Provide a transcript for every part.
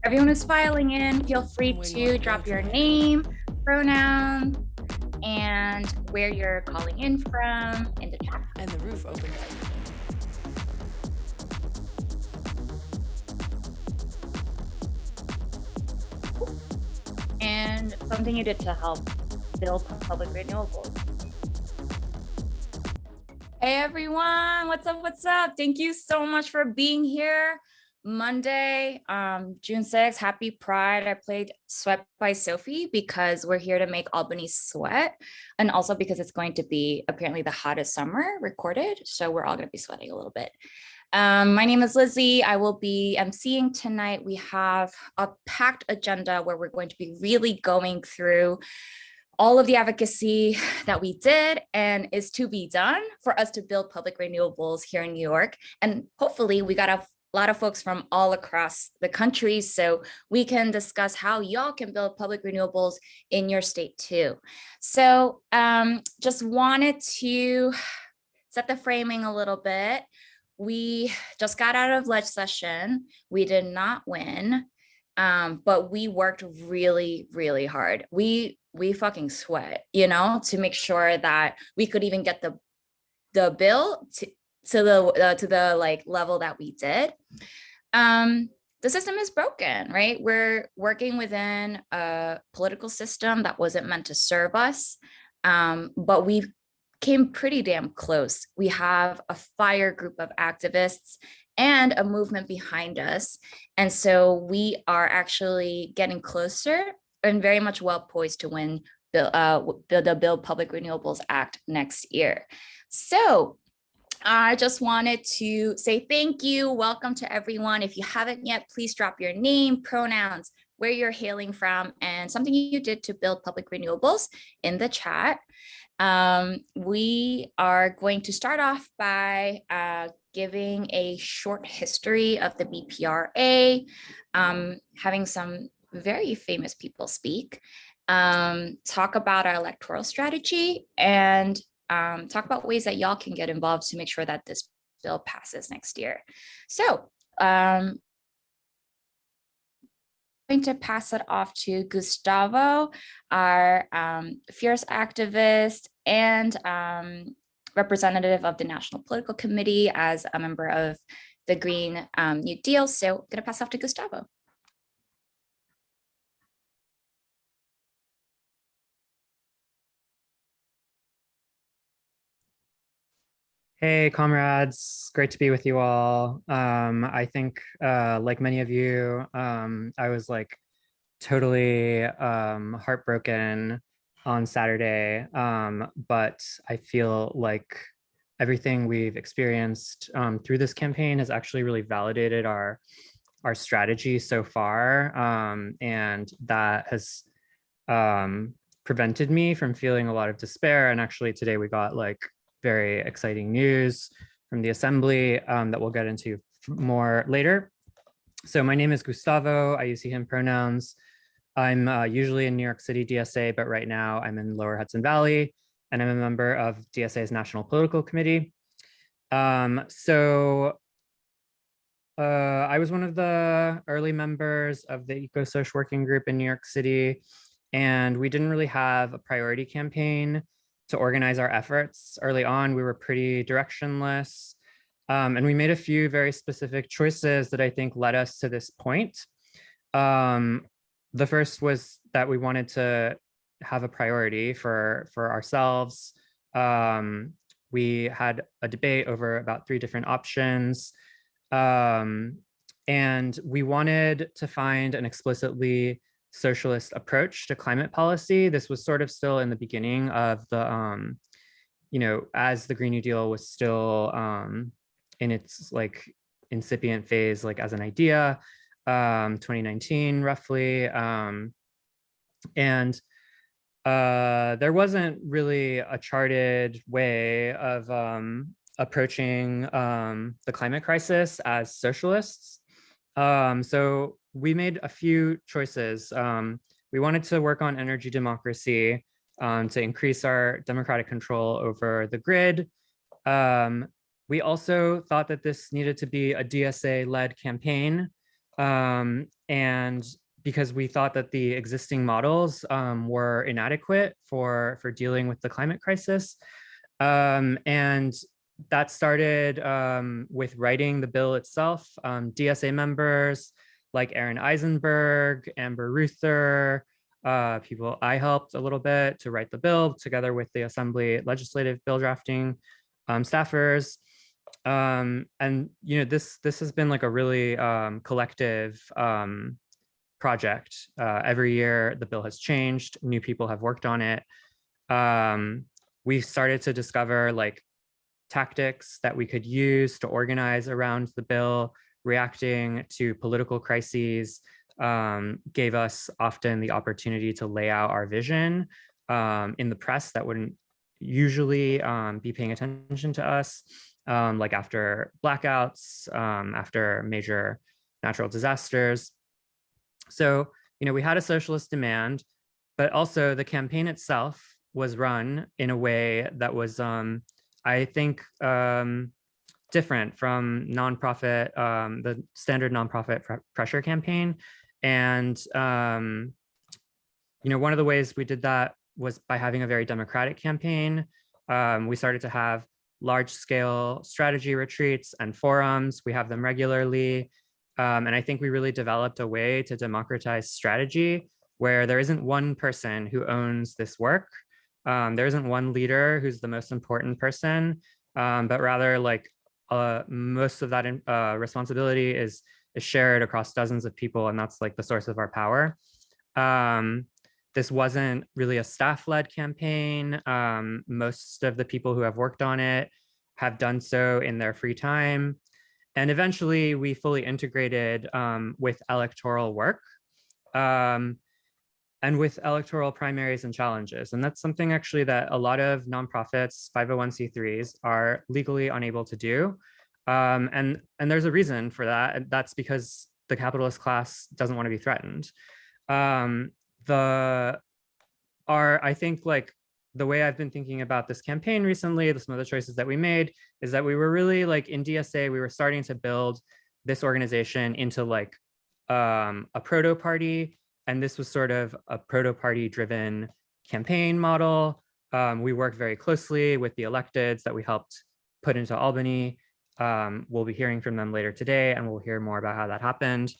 Everyone who's filing in, feel free to drop your name, pronoun, and where you're calling in from in the chat. And the roof opened. And something you did to help build public renewables. Hey everyone, what's up, what's up? Thank you so much for being here. Monday, June 6th, happy Pride. I played Sweat by Sophie because we're here to make Albany sweat, and also because it's going to be apparently the hottest summer recorded, so we're all going to be sweating a little bit. My name is Lizzie. I will be emceeing tonight. We have a packed agenda where we're going to be really going through all of the advocacy that we did and is to be done for us to build public renewables here in New York. And hopefully we got a lot of folks from all across the country, so we can discuss how y'all can build public renewables in your state too. So just wanted to set the framing a little bit. We just got out of ledge session. We did not win, but we worked really, really hard. We fucking sweat, to make sure that we could even get the bill to the like level that we did. The system is broken, right? We're working within a political system that wasn't meant to serve us, but we came pretty damn close. We have a fire group of activists and a movement behind us. And so we are actually getting closer and very much well poised to win the Build Public Renewables Act next year. So I just wanted to say thank you. Welcome to everyone. If you haven't yet, please drop your name, pronouns, where you're hailing from, and something you did to build public renewables in the chat. We are going to start off by giving a short history of the BPRA, having some very famous people speak, talk about our electoral strategy, and talk about ways that y'all can get involved to make sure that this bill passes next year. So I'm going to pass it off to Gustavo, our fierce activist and representative of the National Political Committee as a member of the Green New Deal. So I'm going to pass off to Gustavo. Hey, comrades, great to be with you all. I think, like many of you, I was like totally heartbroken on Saturday, but I feel like everything we've experienced through this campaign has actually really validated our strategy so far, and that has prevented me from feeling a lot of despair. And actually today we got like very exciting news from the assembly that we'll get into more later. So my name is Gustavo. I use he, him pronouns. I'm usually in New York City DSA, but right now I'm in Lower Hudson Valley, and I'm a member of DSA's National Political Committee. I was one of the early members of the EcoSoc working group in New York City, and we didn't really have a priority campaign to organize our efforts. Early on, we were pretty directionless, and we made a few very specific choices that I think led us to this point. The first was that we wanted to have a priority for ourselves. We had a debate over about 3 different options, and we wanted to find an explicitly socialist approach to climate policy. This was sort of still in the beginning of the, as the Green New Deal was still in its like incipient phase, like as an idea, 2019 roughly. And there wasn't really a charted way of approaching the climate crisis as socialists. So we made a few choices. We wanted to work on energy democracy to increase our democratic control over the grid. We also thought that this needed to be a DSA-led campaign. And because we thought that the existing models were inadequate for dealing with the climate crisis. And that started with writing the bill itself. DSA members like Aaron Eisenberg, Amber Ruther, people I helped a little bit to write the bill together with the Assembly legislative bill drafting staffers. And this has been like a really collective project. Every year the bill has changed, new people have worked on it. We started to discover like tactics that we could use to organize around the bill, reacting to political crises, gave us often the opportunity to lay out our vision in the press that wouldn't usually be paying attention to us, like after blackouts, after major natural disasters. So, we had a socialist demand, but also the campaign itself was run in a way that was, I think, different from nonprofit, the standard nonprofit pressure campaign. And, one of the ways we did that was by having a very democratic campaign. We started to have large scale strategy retreats and forums. We have them regularly. And I think we really developed a way to democratize strategy where there isn't one person who owns this work. There isn't one leader who's the most important person, but rather like most of that responsibility is shared across dozens of people, and that's like the source of our power. This wasn't really a staff-led campaign. Most of the people who have worked on it have done so in their free time. And eventually we fully integrated with electoral work and with electoral primaries and challenges. And that's something actually that a lot of nonprofits, 501c3s are legally unable to do. And there's a reason for that. And that's because the capitalist class doesn't want to be threatened. I think like the way I've been thinking about this campaign recently, some of the choices that we made is that we were really like in DSA, we were starting to build this organization into like a proto party. And this was sort of a proto party driven campaign model. We worked very closely with the electeds that we helped put into Albany. We'll be hearing from them later today, and we'll hear more about how that happened.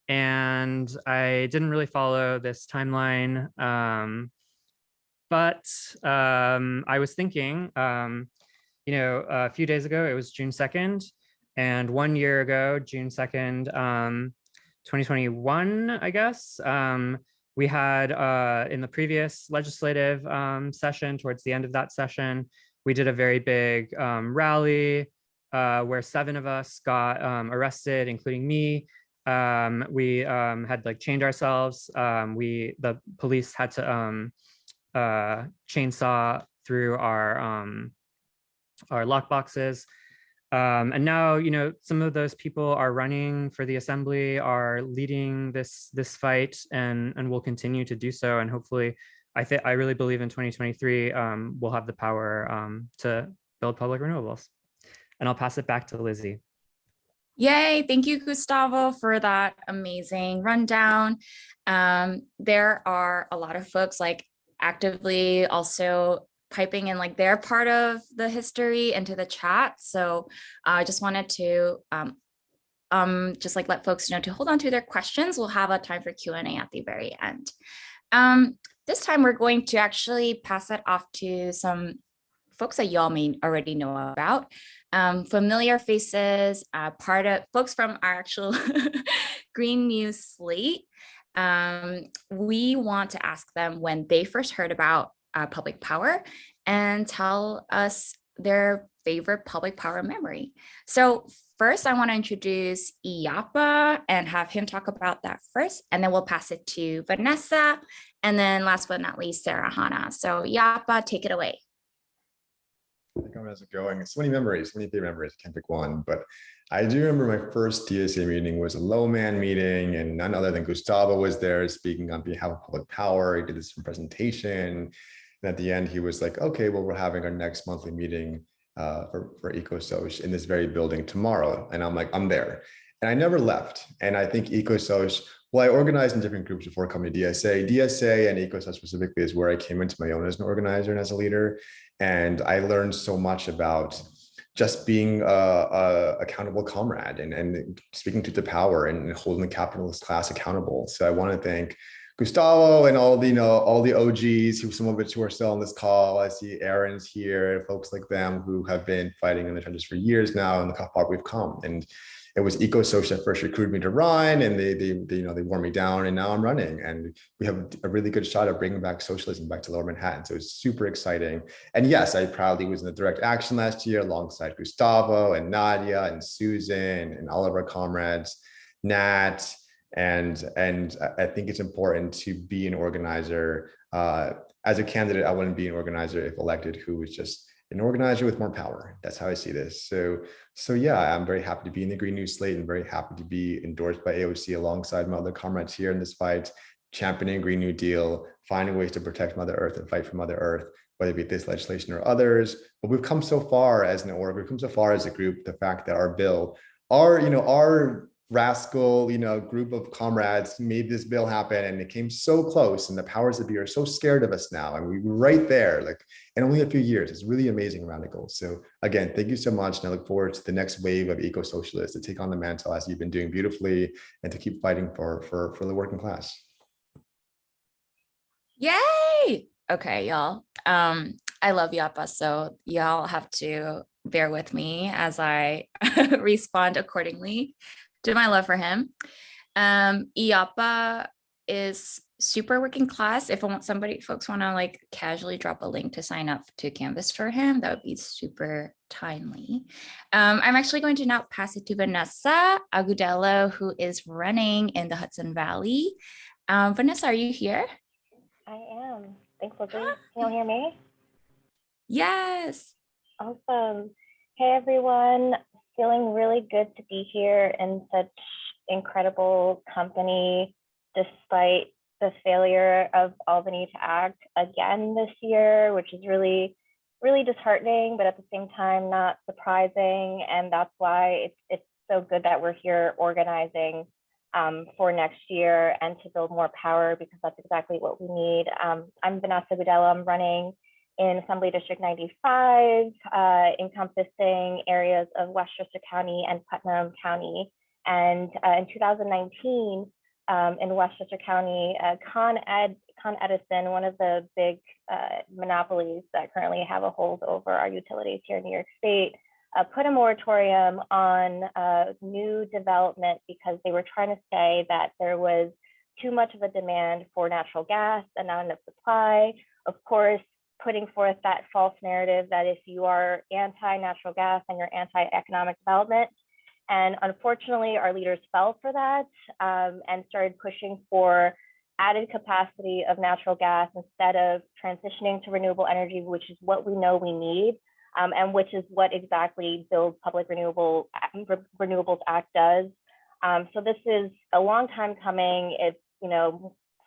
And I didn't really follow this timeline, but I was thinking, a few days ago, it was June 2nd, and 1 year ago, June 2nd, 2021, I guess, we had in the previous legislative session, towards the end of that session, we did a very big rally where 7 of us got arrested, including me. We had like chained ourselves. The police had to chainsaw through our lock boxes. And now, some of those people are running for the assembly, are leading this fight, and will continue to do so. And hopefully, I really believe in 2023, we'll have the power to build public renewables. And I'll pass it back to Lizzie. Yay, thank you, Gustavo, for that amazing rundown. There are a lot of folks like actively also piping in like their part of the history into the chat. So I just wanted to just like let folks know to hold on to their questions. We'll have a time for Q&A at the very end. This time we're going to actually pass it off to some folks that y'all may already know about. Familiar faces, folks from our actual Green News slate. We want to ask them when they first heard about public power and tell us their favorite public power memory. So first, I want to introduce Iyapa and have him talk about that first, and then we'll pass it to Vanessa, and then last but not least, Sarah Hannah. So Iyapa, take it away. How's it going? So many memories, favorite memories. I can't pick one, but I do remember my first DSA meeting was a low man meeting, and none other than Gustavo was there speaking on behalf of public power. He did this presentation, and at the end, he was like, "Okay, well, we're having our next monthly meeting for EcoSoc in this very building tomorrow," and I'm like, "I'm there." And I never left. And I think EcoSoc, well, I organized in different groups before coming to DSA. DSA and EcoSoc specifically is where I came into my own as an organizer and as a leader. And I learned so much about just being a accountable comrade and speaking to the power and holding the capitalist class accountable. So I want to thank Gustavo and all the, all the OGs, who some of which who are still on this call. I see Aaron's here, folks like them who have been fighting in the trenches for years now, and look how far we've come. And it was EcoSoc that first recruited me to run, and they wore me down, and now I'm running. And we have a really good shot at bringing back socialism back to Lower Manhattan. So it's super exciting. And yes, I proudly was in the direct action last year alongside Gustavo and Nadia and Susan and all of our comrades, Nat. And I think it's important to be an organizer. As a candidate, I wouldn't be an organizer if elected who is just an organizer with more power. That's how I see this. So yeah, I'm very happy to be in the Green New Slate and very happy to be endorsed by AOC alongside my other comrades here in this fight, championing Green New Deal, finding ways to protect Mother Earth and fight for Mother Earth, whether it be this legislation or others. But we've come so far as an org, we've come so far as a group, the fact that our bill, our rascal, group of comrades made this bill happen, and it came so close, and the powers that be are so scared of us now, and we were right there, like in only a few years. It's really amazing around the goal. So again, thank you so much, and I look forward to the next wave of eco-socialists to take on the mantle as you've been doing beautifully, and to keep fighting for the working class. Yay! Okay, y'all. I love Yapa, so y'all have to bear with me as I respond accordingly to my love for him. IAPA is super working class. If folks want to like casually drop a link to sign up to canvas for him, that would be super timely. I'm actually going to now pass it to Vanessa Agudelo, who is running in the Hudson Valley. Vanessa, are you here? I am. Thanks, Lizzie. Can you hear me? Yes. Awesome. Hey, everyone. Feeling really good to be here in such incredible company, despite the failure of Albany to act again this year, which is really, really disheartening, but at the same time, not surprising. And that's why it's so good that we're here organizing for next year and to build more power, because that's exactly what we need. I'm Vanessa Gudelo. I'm running in Assembly District 95, encompassing areas of Westchester County and Putnam County. And in 2019, in Westchester County, Con Edison, one of the big monopolies that currently have a hold over our utilities here in New York State, put a moratorium on new development because they were trying to say that there was too much of a demand for natural gas and not enough supply. Of course, putting forth that false narrative that if you are anti-natural gas and you're anti-economic development. And unfortunately, our leaders fell for that and started pushing for added capacity of natural gas instead of transitioning to renewable energy, which is what we know we need, and which is what exactly Build Public Renewables Act does. So this is a long time coming. It's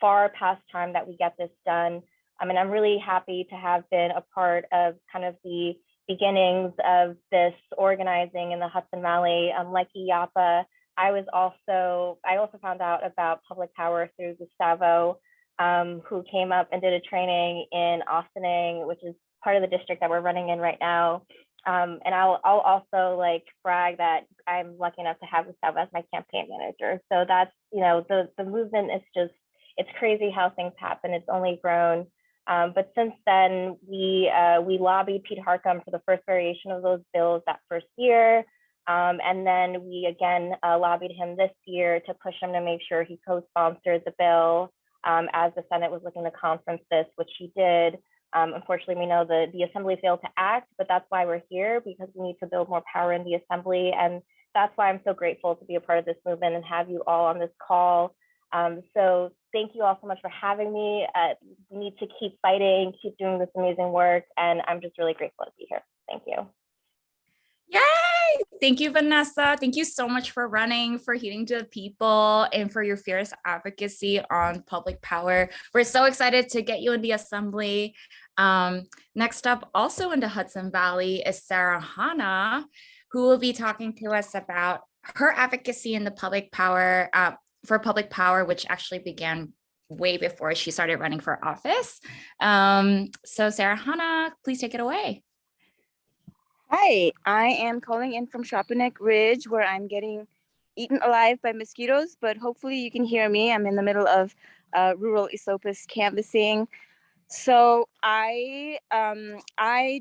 far past time that we get this done. I mean, I'm really happy to have been a part of kind of the beginnings of this organizing in the Hudson Valley. Like IAPA, I also found out about public power through Gustavo, who came up and did a training in Austining, which is part of the district that we're running in right now. And I'll also like brag that I'm lucky enough to have Gustavo as my campaign manager. So that's, the movement is just, it's crazy how things happen. It's only grown. But since then, we lobbied Pete Harcum for the first variation of those bills that first year. And then we again lobbied him this year to push him to make sure he co-sponsored the bill as the Senate was looking to conference this, which he did. Unfortunately, we know the Assembly failed to act, but that's why we're here, because we need to build more power in the Assembly. And that's why I'm so grateful to be a part of this movement and have you all on this call. So thank you all so much for having me. We need to keep fighting, keep doing this amazing work, and I'm just really grateful to be here. Thank you. Yay! Thank you, Vanessa. Thank you so much for running, for heeding to the people, and for your fierce advocacy on public power. We're so excited to get you in the Assembly. Next up, also in the Hudson Valley, is Sarah Hanna, who will be talking to us about her advocacy in the public power for public power, which actually began way before she started running for office. So Sarah Hannah, please take it away. Hi, I am calling in from Chappaneck Ridge, where I'm getting eaten alive by mosquitoes, but hopefully you can hear me. I'm in the middle of rural Esopus canvassing. So I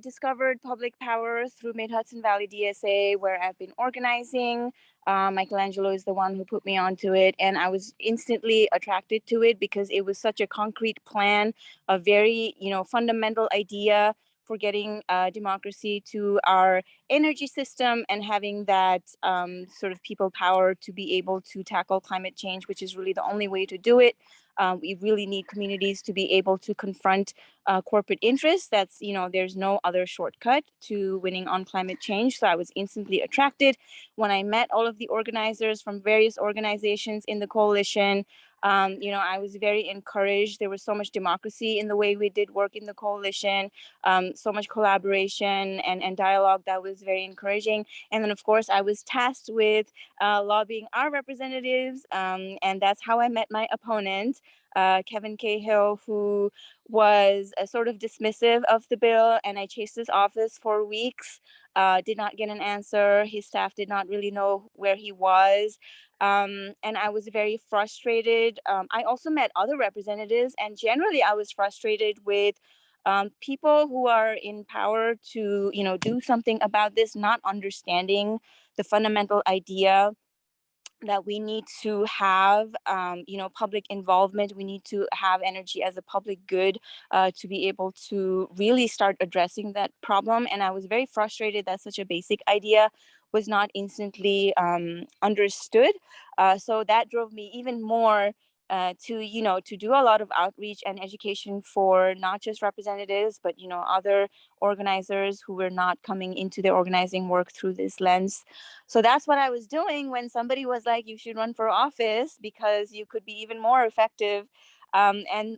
discovered public power through Mid-Hudson Valley DSA, where I've been organizing. Michelangelo is the one who put me onto it, and I was instantly attracted to it because it was such a concrete plan, a very fundamental idea for getting democracy to our energy system and having that sort of people power to be able to tackle climate change, which is really the only way to do it. We really need communities to be able to confront corporate interests. That's, there's no other shortcut to winning on climate change. So I was instantly attracted when I met all of the organizers from various organizations in the coalition. I was very encouraged. There was so much democracy in the way we did work in the coalition, so much collaboration and dialogue that was very encouraging. And then, of course, I was tasked with lobbying our representatives, and that's how I met my opponent, Kevin Cahill, who was sort of dismissive of the bill, and I chased his office for weeks, did not get an answer. His staff did not really know where he was. And I was very frustrated. I also met other representatives, and generally I was frustrated with people who are in power to, do something about this, not understanding the fundamental idea that we need to have, public involvement. We need to have energy as a public good to be able to really start addressing that problem. And I was very frustrated that such a basic idea was not instantly understood. So that drove me even more to do a lot of outreach and education for not just representatives, but other organizers who were not coming into their organizing work through this lens. So that's what I was doing when somebody was like, you should run for office because you could be even more effective. And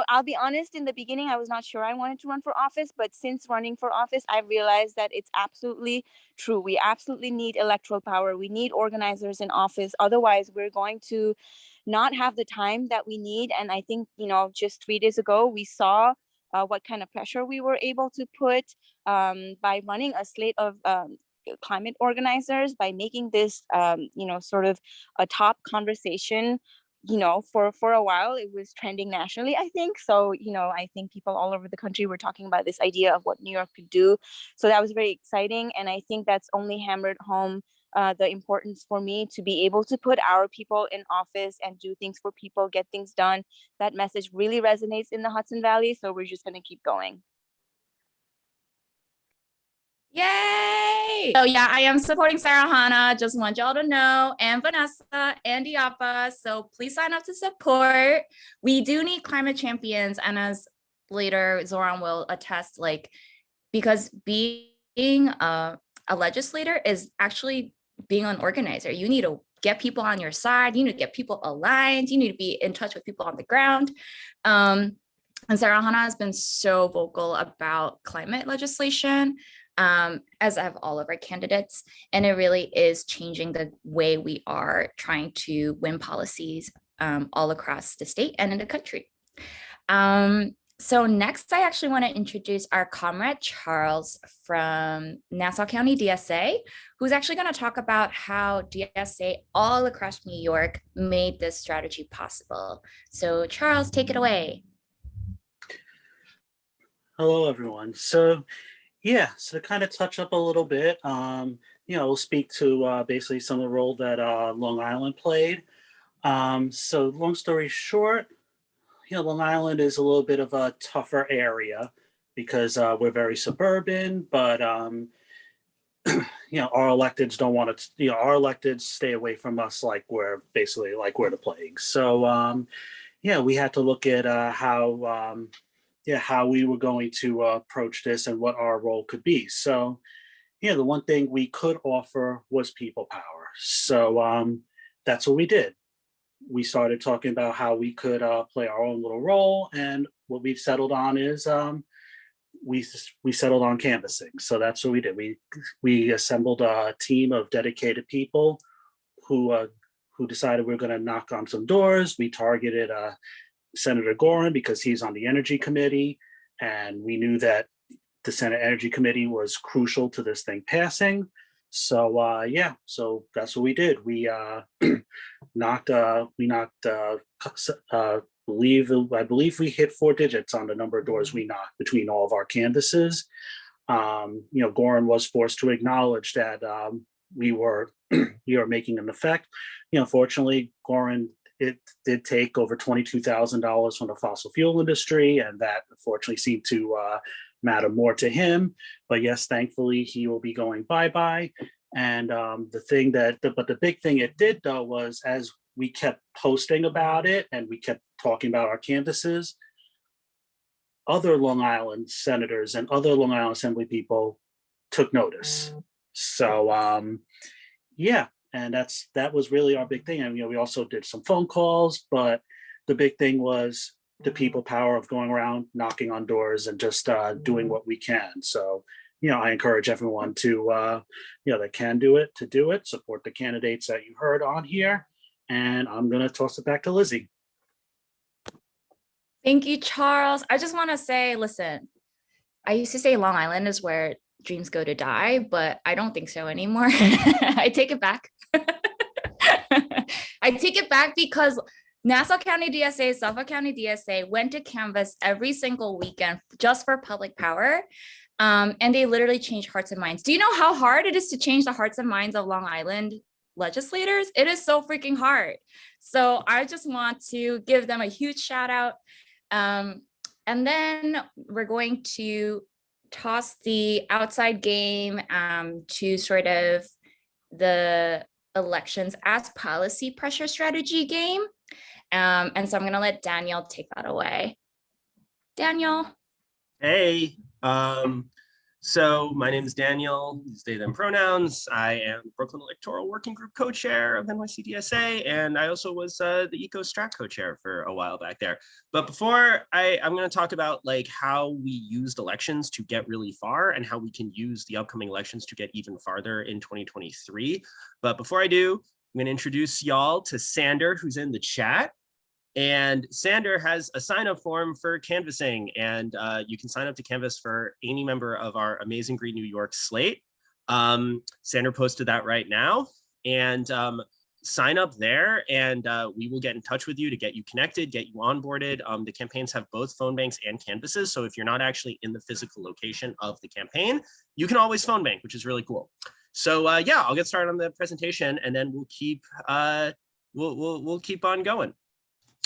I'll be honest, in the beginning, I was not sure I wanted to run for office, but since running for office, I realized that it's absolutely true. We absolutely need electoral power. We need organizers in office. Otherwise, we're going to not have the time that we need. And I think, just 3 days ago, we saw what kind of pressure we were able to put by running a slate of climate organizers, by making this, sort of a top conversation. For a while it was trending nationally, I think. So, I think people all over the country were talking about this idea of what New York could do. So that was very exciting. And I think that's only hammered home the importance for me to be able to put our people in office and do things for people, get things done. That message really resonates in the Hudson Valley. So we're just going to keep going. Yay! So yeah, I am supporting Sarah Hannah. Just want y'all to know, and Vanessa and Diapa. So please sign up to support. We do need climate champions. And as later Zoran will attest, because being a legislator is actually being an organizer. You need to get people on your side. You need to get people aligned. You need to be in touch with people on the ground. And Sarah Hannah has been so vocal about climate legislation, as have all of our candidates. And it really is changing the way we are trying to win policies all across the state and in the country. So next, I actually want to introduce our comrade Charles from Nassau County DSA, who's actually going to talk about how DSA all across New York made this strategy possible. So Charles, take it away. Hello, everyone. So to kind of touch up a little bit, we'll speak to basically some of the role that Long Island played. So long story short, Long Island is a little bit of a tougher area because we're very suburban, but our electeds don't want to, our electeds stay away from us like we're the plague. So we had to look at how we were going to approach this and what our role could be. So, the one thing we could offer was people power. So that's what we did. We started talking about how we could play our own little role. And what we've settled on is, we settled on canvassing. So that's what we did. We assembled a team of dedicated people who decided we were going to knock on some doors. We targeted Senator Gorin because he's on the Energy Committee, and we knew that the Senate Energy Committee was crucial to this thing passing. So yeah, so that's what we did. We knocked. I believe we hit 4 digits on the number of doors we knocked between all of our canvases. Gorin was forced to acknowledge that we were making an effect. Fortunately, Gorin, it did take over $22,000 from the fossil fuel industry, and that unfortunately seemed to matter more to him. But yes, thankfully, he will be going bye-bye. And the big thing it did, though, was as we kept posting about it and we kept talking about our canvases, other Long Island senators and other Long Island Assembly people took notice. So yeah, and that was really our big thing. And we also did some phone calls, but the big thing was the people power of going around knocking on doors and just doing what we can. So I encourage everyone to that can do it, to do it, support the candidates that you heard on here. And I'm going to toss it back to Lizzie. Thank you, Charles. I just want to say, listen, I used to say Long Island is where dreams go to die, but I don't think so anymore. I take it back. I take it back because Nassau County DSA, Suffolk County DSA went to canvass every single weekend just for public power. And they literally changed hearts and minds. Do you know how hard it is to change the hearts and minds of Long Island legislators? It is so freaking hard. So I just want to give them a huge shout out. And then we're going to toss the outside game to sort of the elections as policy pressure strategy game. And so I'm going to let Daniel take that away. Daniel. Hey, so my name is Daniel, use they, them pronouns. I am Brooklyn Electoral Working Group co-chair of NYCDSA, and I also was the Eco Strat co-chair for a while back there. But before I'm going to talk about like how we used elections to get really far and how we can use the upcoming elections to get even farther in 2023. But before I do, I'm going to introduce y'all to Sander, who's in the chat. And Sander has a sign-up form for canvassing, and you can sign up to canvass for any member of our Amazing Green New York slate. Sander posted that right now, and sign up there, and we will get in touch with you to get you connected, get you onboarded. The campaigns have both phone banks and canvases, so if you're not actually in the physical location of the campaign, you can always phone bank, which is really cool. So yeah, I'll get started on the presentation, and then we'll keep we'll keep on going.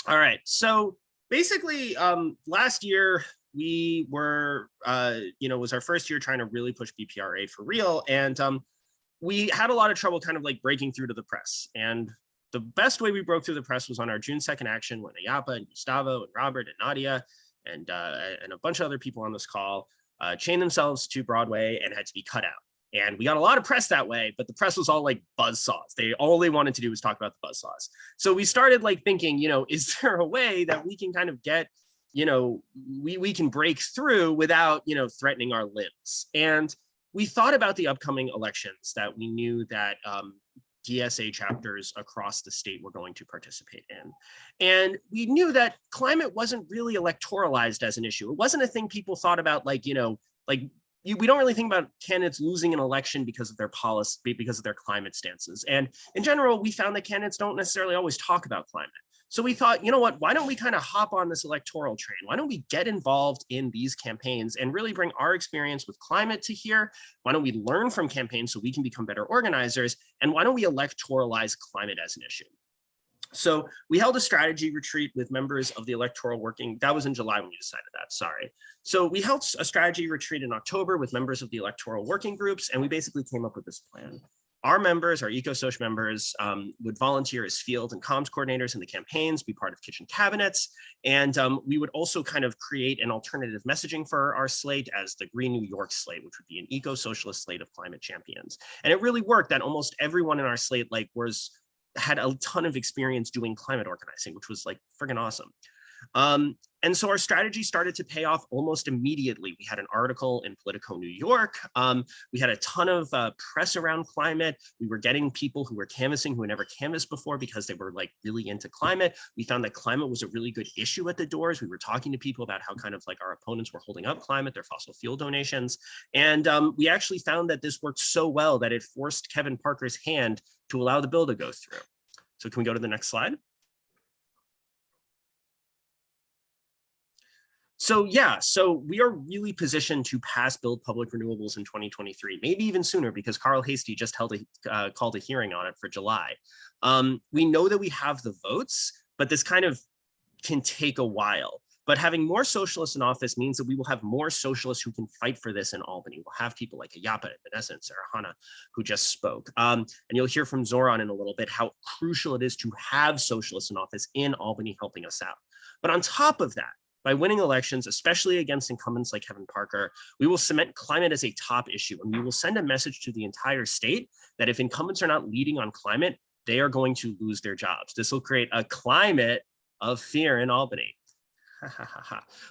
All right, so basically last year we were, was our first year trying to really push BPRA for real. And we had a lot of trouble kind of like breaking through to the press. And the best way we broke through the press was on our June 2nd action when Ayapa and Gustavo and Robert and Nadia and a bunch of other people on this call chained themselves to Broadway and had to be cut out. And we got a lot of press that way, but the press was all like buzzsaws. All they wanted to do was talk about the buzzsaws. So we started like thinking, is there a way that we can kind of get, we can break through without, threatening our limbs? And we thought about the upcoming elections that we knew that DSA chapters across the state were going to participate in. And we knew that climate wasn't really electoralized as an issue. It wasn't a thing people thought about like, we don't really think about candidates losing an election because of their policy, because of their climate stances. And in general, we found that candidates don't necessarily always talk about climate. So we thought, you know what, why don't we kind of hop on this electoral train? Why don't we get involved in these campaigns and really bring our experience with climate to here? Why don't we learn from campaigns so we can become better organizers? And why don't we electoralize climate as an issue? So we held a strategy retreat with members of the electoral working, that was in July when we decided that, sorry. So we held a strategy retreat in October with members of the electoral working groups, and we basically came up with this plan. Our members, our EcoSoc members, would volunteer as field and comms coordinators in the campaigns, be part of kitchen cabinets, and we would also kind of create an alternative messaging for our slate as the Green New York slate, which would be an eco-socialist slate of climate champions. And it really worked that almost everyone in our slate had a ton of experience doing climate organizing, which was like friggin' awesome. And so our strategy started to pay off almost immediately. We had an article in Politico New York. We had a ton of press around climate. We were getting people who were canvassing who had never canvassed before because they were like really into climate. We found that climate was a really good issue at the doors. We were talking to people about how kind of like our opponents were holding up climate, their fossil fuel donations. And we actually found that this worked so well that it forced Kevin Parker's hand to allow the bill to go through. So can we go to the next slide? So yeah, so we are really positioned to pass Build Public Renewables in 2023, maybe even sooner, because Carl Hastie just called a hearing on it for July. We know that we have the votes, but this kind of can take a while. But having more socialists in office means that we will have more socialists who can fight for this in Albany. We'll have people like Ayapa, Vanessa, and Sarahana who just spoke. And you'll hear from Zoran in a little bit how crucial it is to have socialists in office in Albany helping us out. But on top of that, by winning elections, especially against incumbents like Kevin Parker, we will cement climate as a top issue, and we will send a message to the entire state that if incumbents are not leading on climate, they are going to lose their jobs. This will create a climate of fear in Albany.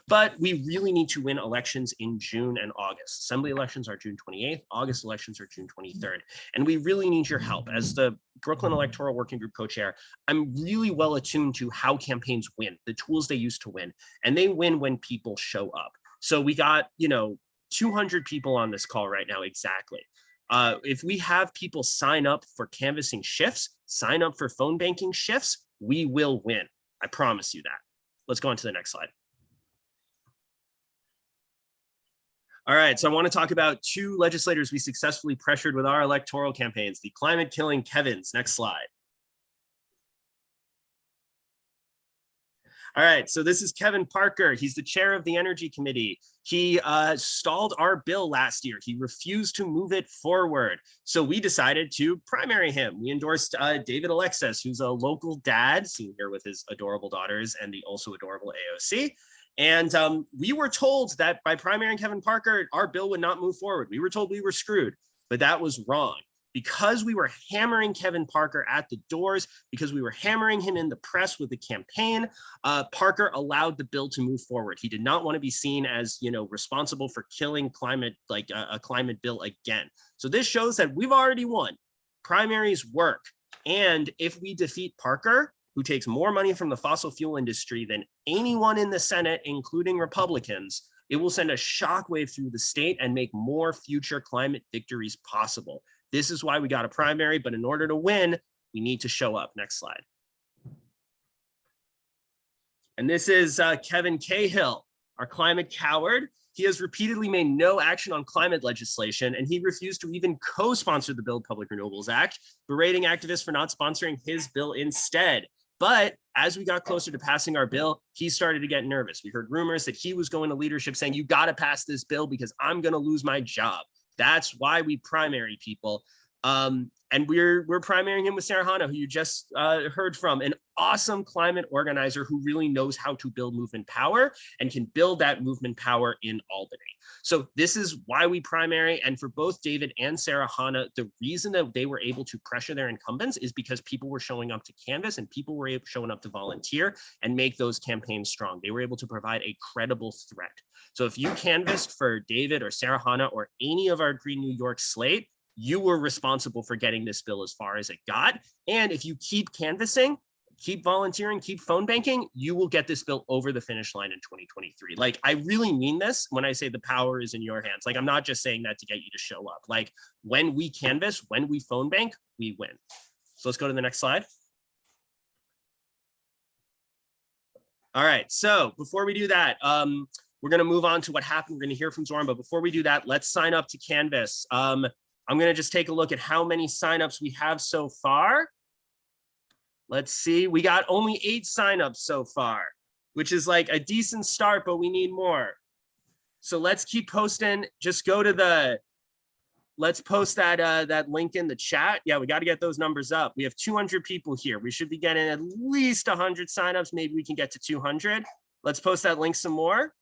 But we really need to win elections in June and August. Assembly elections are June 28th, August elections are June 23rd. And we really need your help. As the Brooklyn Electoral Working Group co-chair, I'm really well attuned to how campaigns win, the tools they use to win. And they win when people show up. So we got, 200 people on this call right now exactly. If we have people sign up for canvassing shifts, sign up for phone banking shifts, we will win. I promise you that. Let's go on to the next slide. All right, so I want to talk about two legislators we successfully pressured with our electoral campaigns, the climate killing Kevins. Next slide. All right, so this is Kevin Parker. He's the chair of the Energy Committee. He stalled our bill last year. He refused to move it forward. So we decided to primary him. We endorsed David Alexis, who's a local dad, seen here with his adorable daughters and the also adorable AOC. And we were told that by primarying Kevin Parker, our bill would not move forward. We were told we were screwed, but that was wrong. Because we were hammering Kevin Parker at the doors, because we were hammering him in the press with the campaign, Parker allowed the bill to move forward. He did not want to be seen as, responsible for killing climate, like a climate bill again. So this shows that we've already won. Primaries work. And if we defeat Parker, who takes more money from the fossil fuel industry than anyone in the Senate, including Republicans, it will send a shockwave through the state and make more future climate victories possible. This is why we got a primary, but in order to win, we need to show up. Next slide. And this is Kevin Cahill, our climate coward. He has repeatedly made no action on climate legislation, and he refused to even co-sponsor the Build Public Renewables Act, berating activists for not sponsoring his bill instead. But as we got closer to passing our bill, he started to get nervous. We heard rumors that he was going to leadership saying, you got to pass this bill because I'm going to lose my job. That's why we primary people. And we're primarying him with Sarahana, who you just heard from, an awesome climate organizer who really knows how to build movement power and can build that movement power in Albany. So this is why we primary. And for both David and Sarahana, the reason that they were able to pressure their incumbents is because people were showing up to canvass and people were showing up to volunteer and make those campaigns strong. They were able to provide a credible threat. So if you canvassed for David or Sarahana or any of our Green New York slate, you were responsible for getting this bill as far as it got. And if you keep canvassing, keep volunteering, keep phone banking, you will get this bill over the finish line in 2023. Like, I really mean this when I say the power is in your hands. Like, I'm not just saying that to get you to show up. Like, when we canvass, when we phone bank, we win. So let's go to the next slide. All right, so before we do that, we're gonna move on to what happened. We're gonna hear from Zoran, but before we do that, let's sign up to canvass. I'm gonna just take a look at how many signups we have so far. Let's see, we got only 8 signups so far, which is like a decent start, but we need more. So let's keep posting. Just go to let's post that link in the chat. Yeah, we got to get those numbers up. We have 200 people here. We should be getting at least 100 signups. Maybe we can get to 200. Let's post that link some more.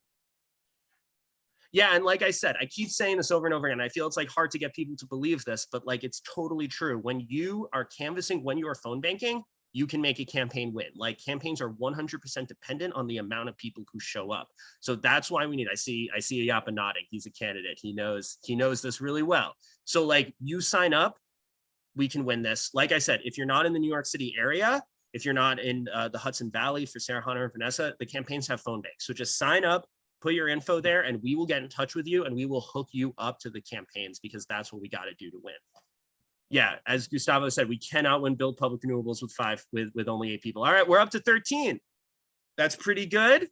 Yeah, and like I said, I keep saying this over and over again. I feel it's like hard to get people to believe this, but like it's totally true. When you are canvassing, when you are phone banking, you can make a campaign win. Like campaigns are 100% dependent on the amount of people who show up. So that's why we need, I see Ayapa nodding. He's a candidate. He knows this really well. So like you sign up, we can win this. Like I said, if you're not in the New York City area, if you're not in the Hudson Valley for Sarah, Hunter, and Vanessa, the campaigns have phone banks. So just sign up, put your info there, and we will get in touch with you and we will hook you up to the campaigns because that's what we got to do to win. Yeah, as Gustavo said, we cannot win Build Public Renewables with only 8 people. All right, we're up to 13. That's pretty good,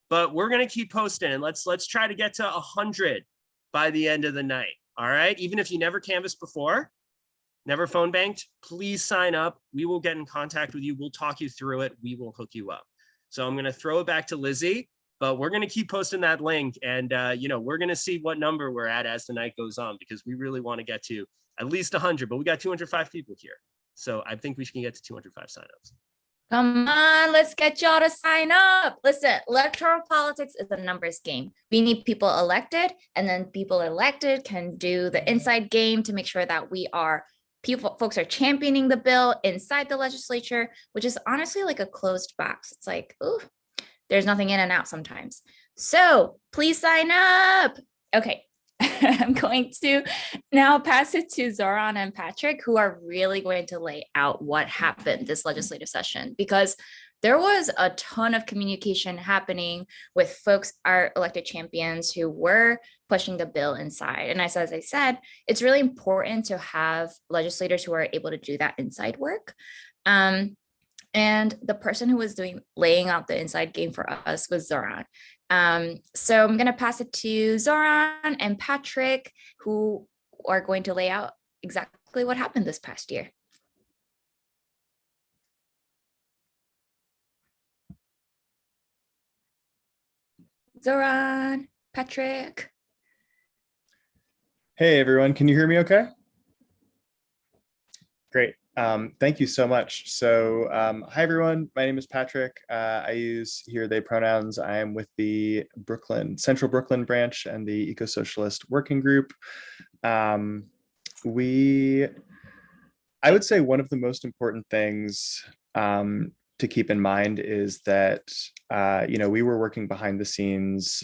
but we're gonna keep posting and let's try to get to 100 by the end of the night. All right, even if you never canvassed before, never phone banked, please sign up. We will get in contact with you. We'll talk you through it. We will hook you up. So I'm gonna throw it back to Lizzie, but we're gonna keep posting that link and we're gonna see what number we're at as the night goes on because we really want to get to at least 100, but we got 205 people here. So I think we can get to 205 signups. Come on, let's get y'all to sign up. Listen, electoral politics is a numbers game. We need people elected, and then people elected can do the inside game to make sure that folks are championing the bill inside the legislature, which is honestly like a closed box. It's like, ooh, there's nothing in and out sometimes. So please sign up. Okay. I'm going to now pass it to Zoran and Patrick, who are really going to lay out what happened this legislative session, because there was a ton of communication happening with folks, our elected champions, who were pushing the bill inside. And as I said, it's really important to have legislators who are able to do that inside work. And the person who was laying out the inside game for us was Zoran. So I'm going to pass it to Zoran and Patrick, who are going to lay out exactly what happened this past year. Zoran, Patrick. Hey, everyone. Can you hear me okay? Great. Thank you so much. So hi, everyone. My name is Patrick. I use he, they pronouns. I am with the Central Brooklyn branch and the Eco-Socialist Working Group. I would say one of the most important things to keep in mind is that, we were working behind the scenes,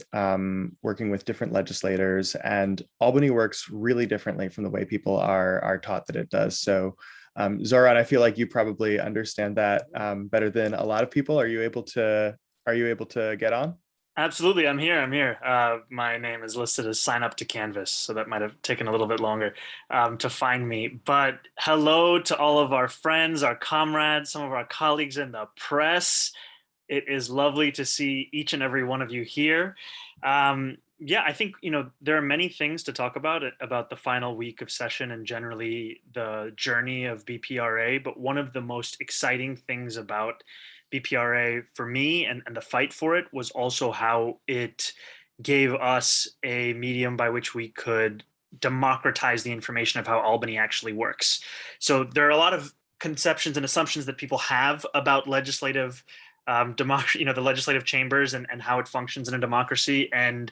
working with different legislators, and Albany works really differently from the way people are taught that it does. So Zoran, I feel like you probably understand that better than a lot of people. Are you able to get on? Absolutely, I'm here. My name is listed as sign up to Canvas, so that might have taken a little bit longer to find me. But hello to all of our friends, our comrades, some of our colleagues in the press. It is lovely to see each and every one of you here. Yeah, I think, there are many things to talk about the final week of session and generally the journey of BPRA. But one of the most exciting things about BPRA for me and the fight for it was also how it gave us a medium by which we could democratize the information of how Albany actually works. So there are a lot of conceptions and assumptions that people have about legislative democracy, the legislative chambers and how it functions in a democracy. And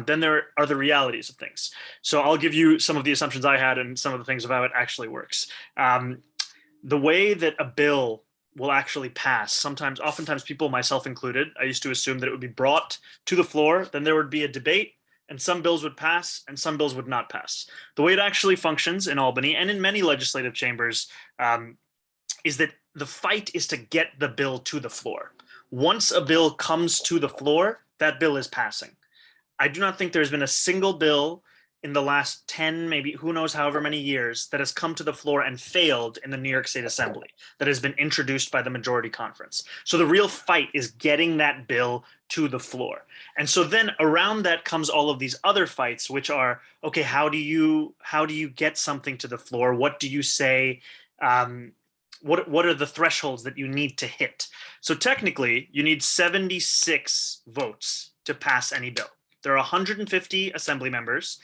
then there are the realities of things. So I'll give you some of the assumptions I had and some of the things of how it actually works. The way that a bill will actually pass, oftentimes people, myself included, I used to assume that it would be brought to the floor, then there would be a debate, and some bills would pass and some bills would not pass. The way it actually functions in Albany and in many legislative chambers is that the fight is to get the bill to the floor. Once a bill comes to the floor, that bill is passing. I do not think there's been a single bill in the last 10, maybe who knows, however many years, that has come to the floor and failed in the New York State Assembly, that has been introduced by the majority conference. So the real fight is getting that bill to the floor. And so then around that comes all of these other fights, which are, okay, how do you get something to the floor? What do you say? What are the thresholds that you need to hit? So technically, you need 76 votes to pass any bill. There are 150 assembly members.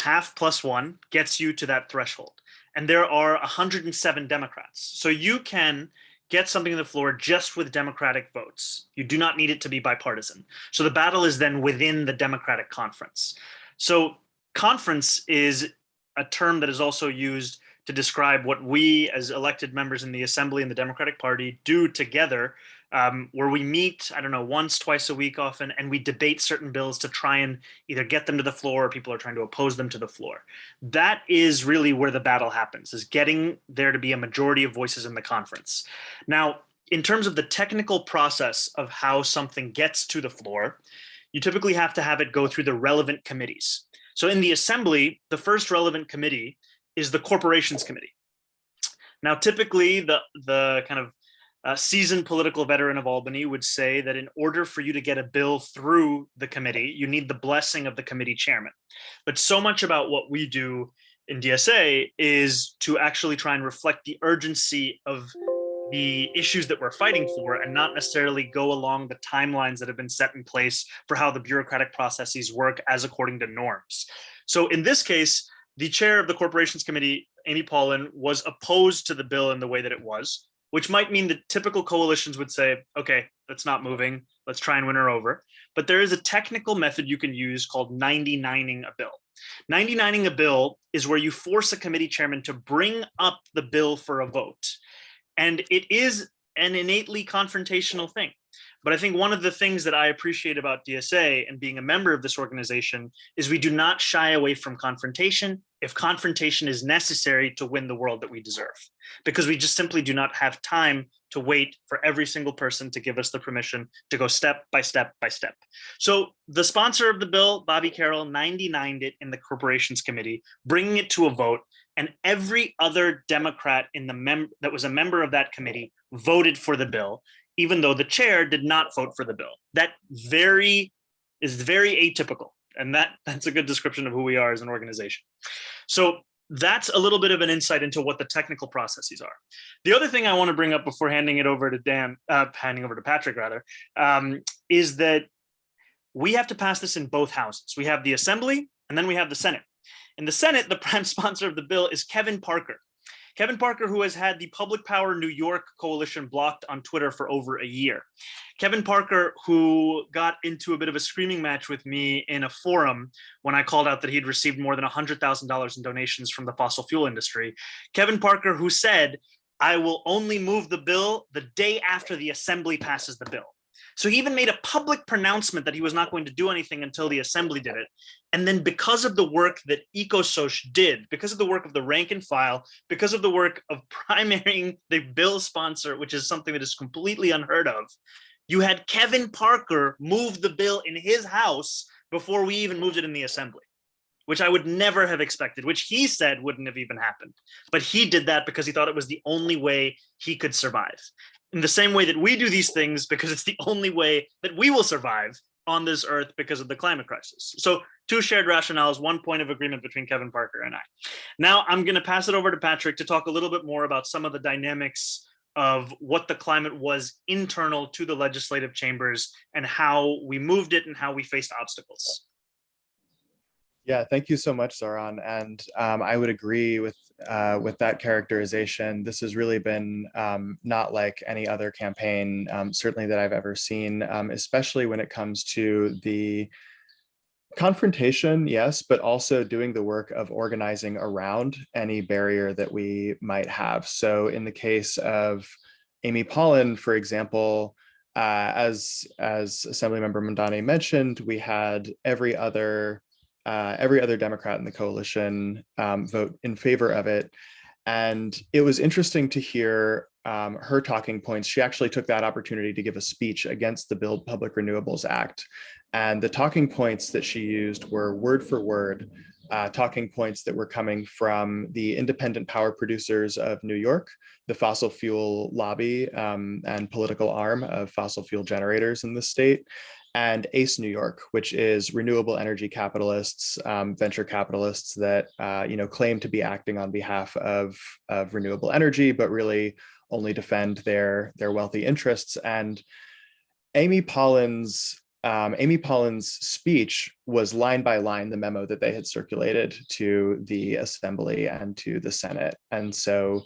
Half plus one gets you to that threshold. And there are 107 Democrats. So you can get something to the floor just with Democratic votes. You do not need it to be bipartisan. So the battle is then within the Democratic conference. So conference is a term that is also used to describe what we as elected members in the Assembly and the Democratic Party do together, where we meet, I don't know, once, twice a week often, and we debate certain bills to try and either get them to the floor or people are trying to oppose them to the floor. That is really where the battle happens, is getting there to be a majority of voices in the conference. Now, in terms of the technical process of how something gets to the floor, you typically have to have it go through the relevant committees. So in the Assembly, the first relevant committee is the Corporations Committee. Now, typically, the kind of seasoned political veteran of Albany would say that in order for you to get a bill through the committee, you need the blessing of the committee chairman. But so much about what we do in DSA is to actually try and reflect the urgency of the issues that we're fighting for and not necessarily go along the timelines that have been set in place for how the bureaucratic processes work as according to norms. So in this case, the chair of the Corporations Committee, Amy Paulin, was opposed to the bill in the way that it was, which might mean that typical coalitions would say, okay, that's not moving, let's try and win her over. But there is a technical method you can use called 99ing a bill. 99ing a bill is where you force a committee chairman to bring up the bill for a vote. And it is an innately confrontational thing. But I think one of the things that I appreciate about DSA and being a member of this organization is we do not shy away from confrontation if confrontation is necessary to win the world that we deserve, because we just simply do not have time to wait for every single person to give us the permission to go step by step by step. So the sponsor of the bill, Bobby Carroll, 99'd it in the Corporations Committee, bringing it to a vote, and every other Democrat in that was a member of that committee voted for the bill, even though the chair did not vote for the bill. That is very atypical. And that's a good description of who we are as an organization. So that's a little bit of an insight into what the technical processes are. The other thing I want to bring up before handing it over to Patrick rather, is that we have to pass this in both houses. We have the Assembly and then we have the Senate. In the Senate, the prime sponsor of the bill is Kevin Parker. Kevin Parker, who has had the Public Power New York coalition blocked on Twitter for over a year. Kevin Parker, who got into a bit of a screaming match with me in a forum when I called out that he'd received more than $100,000 in donations from the fossil fuel industry. Kevin Parker, who said, I will only move the bill the day after the Assembly passes the bill. So he even made a public pronouncement that he was not going to do anything until the Assembly did it. And then because of the work that EcoSoc did, because of the work of the rank and file, because of the work of primarying the bill sponsor, which is something that is completely unheard of, you had Kevin Parker move the bill in his house before we even moved it in the Assembly, which I would never have expected, which he said wouldn't have even happened. But he did that because he thought it was the only way he could survive. In the same way that we do these things because it's the only way that we will survive on this earth because of the climate crisis. So two shared rationales, one point of agreement between Kevin Parker and I. Now I'm going to pass it over to Patrick to talk a little bit more about some of the dynamics of what the climate was internal to the legislative chambers and how we moved it and how we faced obstacles. Yeah, thank you so much, Zoran. And I would agree with that characterization. This has really been not like any other campaign, certainly that I've ever seen, especially when it comes to the confrontation, yes, but also doing the work of organizing around any barrier that we might have. So in the case of Amy Paulin, for example, as Assemblymember Mandani mentioned, we had every other Democrat in the coalition vote in favor of it. And it was interesting to hear her talking points. She actually took that opportunity to give a speech against the Build Public Renewables Act. And the talking points that she used were word for word talking points that were coming from the independent power producers of New York, the fossil fuel lobby and political arm of fossil fuel generators in the state, and ACE New York, which is renewable energy capitalists, venture capitalists that claim to be acting on behalf of renewable energy, but really only defend their wealthy interests. And Amy Paulin's speech was line by line the memo that they had circulated to the Assembly and to the Senate. And so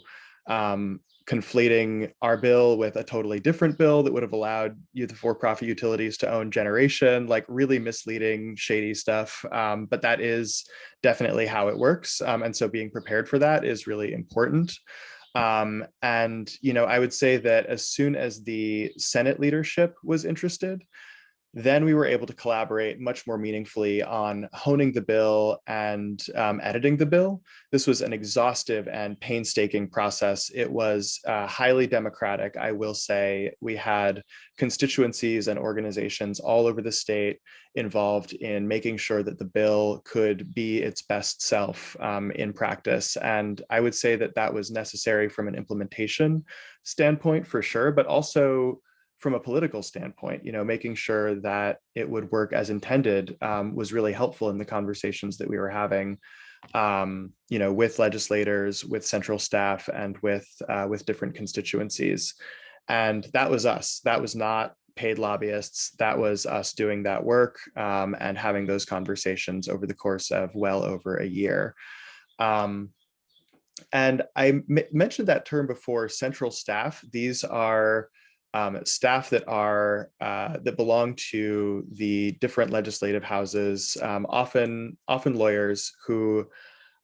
conflating our bill with a totally different bill that would have allowed you, the for-profit utilities, to own generation, like really misleading, shady stuff. But that is definitely how it works. And so being prepared for that is really important. And, I would say that as soon as the Senate leadership was interested, then we were able to collaborate much more meaningfully on honing the bill and editing the bill. This was an exhaustive and painstaking process. It was highly democratic, I will say. We had constituencies and organizations all over the state involved in making sure that the bill could be its best self in practice. And I would say that that was necessary from an implementation standpoint for sure, but also from a political standpoint, making sure that it would work as intended was really helpful in the conversations that we were having, with legislators, with central staff, and with different constituencies. And that was us. That was not paid lobbyists. That was us doing that work and having those conversations over the course of well over a year. And I mentioned that term before, central staff. These are staff that belong to the different legislative houses, often lawyers who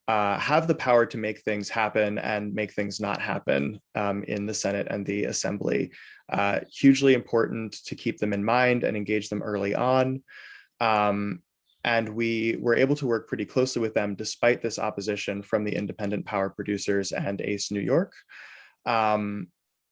have the power to make things happen and make things not happen in the Senate and the Assembly. Hugely important to keep them in mind and engage them early on. And we were able to work pretty closely with them despite this opposition from the independent power producers and ACE New York.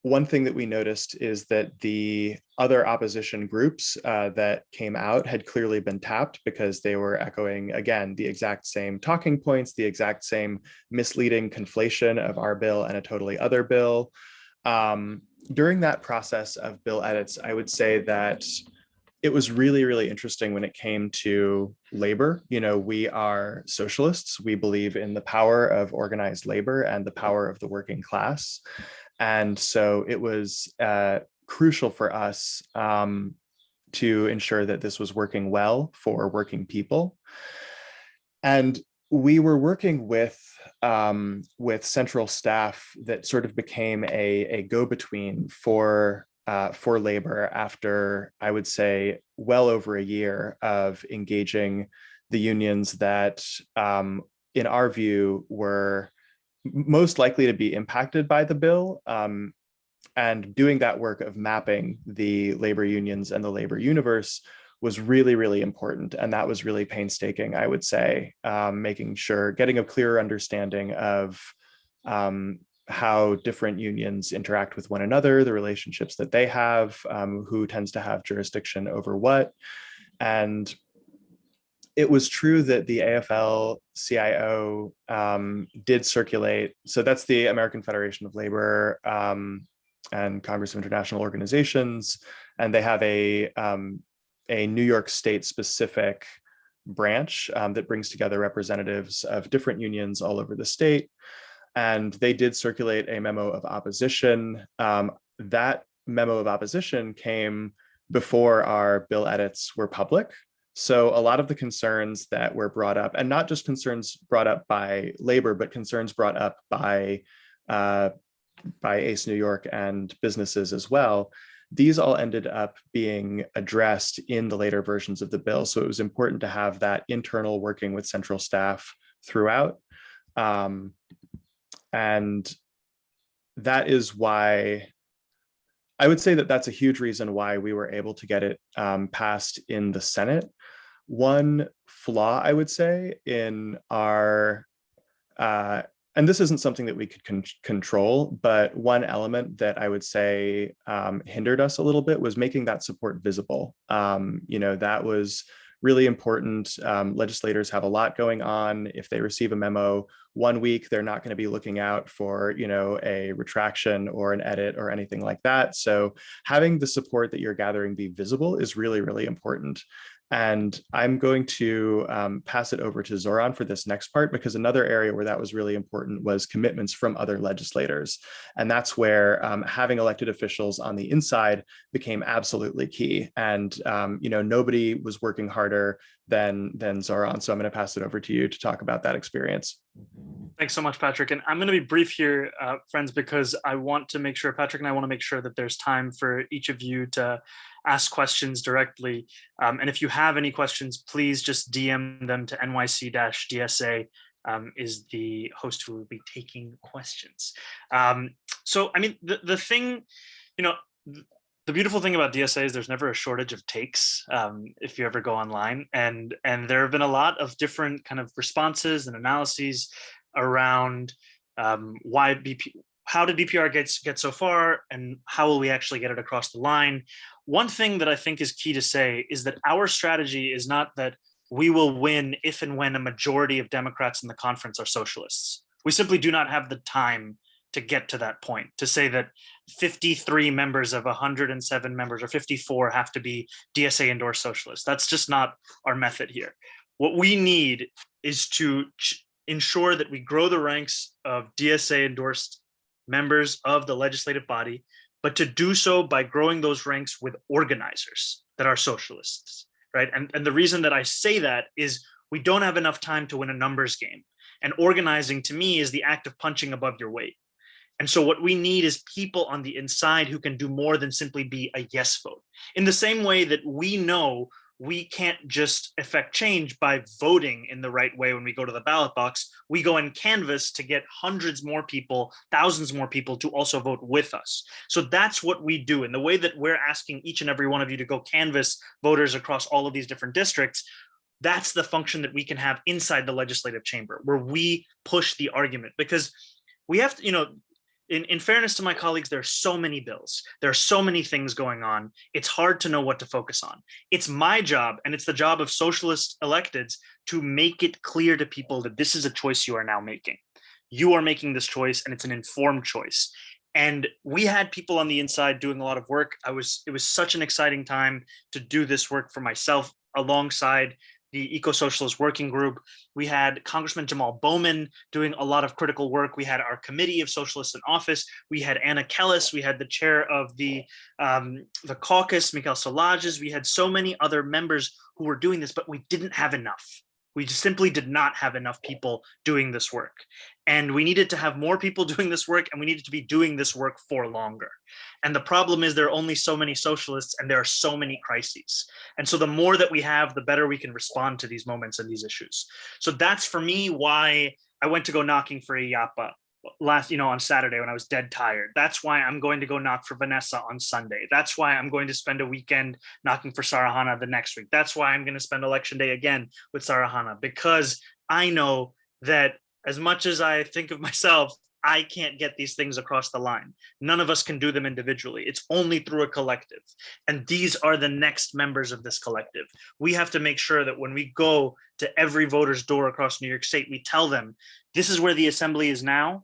One thing that we noticed is that the other opposition groups that came out had clearly been tapped because they were echoing, again, the exact same talking points, the exact same misleading conflation of our bill and a totally other bill. During that process of bill edits, I would say that it was really, really interesting when it came to labor. We are socialists. We believe in the power of organized labor and the power of the working class. And so it was crucial for us to ensure that this was working well for working people. And we were working with central staff that sort of became a go-between for labor after, I would say, well over a year of engaging the unions that, in our view, were most likely to be impacted by the bill, and doing that work of mapping the labor unions and the labor universe was really, really important. And that was really painstaking, I would say, making sure, getting a clearer understanding of how different unions interact with one another, the relationships that they have, who tends to have jurisdiction over what. And it was true that the AFL-CIO did circulate. So that's the American Federation of Labor and Congress of International Organizations. And they have a New York State specific branch that brings together representatives of different unions all over the state. And they did circulate a memo of opposition. That memo of opposition came before our bill edits were public. So a lot of the concerns that were brought up, and not just concerns brought up by labor, but concerns brought up by ACE New York and businesses as well, these all ended up being addressed in the later versions of the bill. So it was important to have that internal working with central staff throughout. And that is why I would say that that's a huge reason why we were able to get it passed in the Senate. One flaw, I would say, in our, and this isn't something that we could control, but one element that I would say hindered us a little bit was making that support visible. That was really important. Legislators have a lot going on. If they receive a memo 1 week, they're not going to be looking out for, a retraction or an edit or anything like that. So having the support that you're gathering be visible is really, really important. And I'm going to pass it over to Zoran for this next part, because another area where that was really important was commitments from other legislators. And that's where having elected officials on the inside became absolutely key. And, nobody was working harder than Zoran. So I'm going to pass it over to you to talk about that experience. Thanks so much, Patrick. And I'm going to be brief here, friends, because I want to make sure, Patrick and I want to make sure that there's time for each of you to ask questions directly. And if you have any questions, please just DM them to NYC-DSA, is the host who will be taking questions. So, I mean, the thing, the beautiful thing about DSA is there's never a shortage of takes if you ever go online. And there have been a lot of different kind of responses and analyses around how did BPR get so far, and how will we actually get it across the line? One thing that I think is key to say is that our strategy is not that we will win if and when a majority of Democrats in the conference are socialists. We simply do not have the time to get to that point, to say that 53 members of 107 members or 54 have to be DSA endorsed socialists. That's just not our method here. What we need is to ensure that we grow the ranks of DSA endorsed members of the legislative body, but to do so by growing those ranks with organizers that are socialists, right? And the reason that I say that is we don't have enough time to win a numbers game. And organizing to me is the act of punching above your weight. And so what we need is people on the inside who can do more than simply be a yes vote. In the same way that we know we can't just affect change by voting in the right way when we go to the ballot box. We go and canvass to get hundreds more people, thousands more people to also vote with us. So that's what we do. In the way that we're asking each and every one of you to go canvass voters across all of these different districts, that's the function that we can have inside the legislative chamber, where we push the argument. Because we have to, in fairness to my colleagues, there are so many bills. There are so many things going on. It's hard to know what to focus on. It's my job, and it's the job of socialist electeds, to make it clear to people that this is a choice you are now making. You are making this choice, and it's an informed choice. And we had people on the inside doing a lot of work. It was such an exciting time to do this work for myself alongside the Eco-Socialist Working Group. We had Congressman Jamal Bowman doing a lot of critical work. We had our Committee of Socialists in Office. We had Anna Kellis. We had the chair of the caucus, Mikhail Salages. We had so many other members who were doing this, but we didn't have enough. We just simply did not have enough people doing this work. And we needed to have more people doing this work, and we needed to be doing this work for longer. And the problem is there are only so many socialists, and there are so many crises. And so the more that we have, the better we can respond to these moments and these issues. So that's, for me, why I went to go knocking for Iyapa on Saturday when I was dead tired. That's why I'm going to go knock for Vanessa on Sunday. That's why I'm going to spend a weekend knocking for Sarahana the next week. That's why I'm going to spend election day again with Sarahana, because I know that as much as I think of myself, I can't get these things across the line. None of us can do them individually. It's only through a collective. And these are the next members of this collective. We have to make sure that when we go to every voter's door across New York State, we tell them, this is where the assembly is now.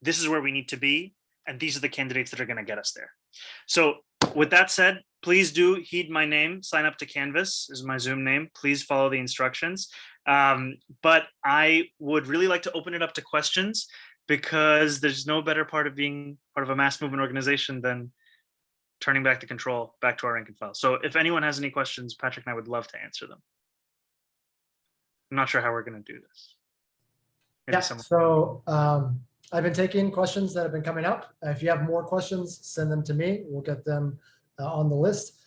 This is where we need to be. And these are the candidates that are going to get us there. So with that said, please do heed my name. Sign up to Canvas is my Zoom name. Please follow the instructions. But I would really like to open it up to questions, because there's no better part of being part of a mass movement organization than turning back the control back to our rank and file. So if anyone has any questions, Patrick and I would love to answer them. I'm not sure how we're going to do this. Maybe So I've been taking questions that have been coming up. If you have more questions, send them to me. We'll get them on the list.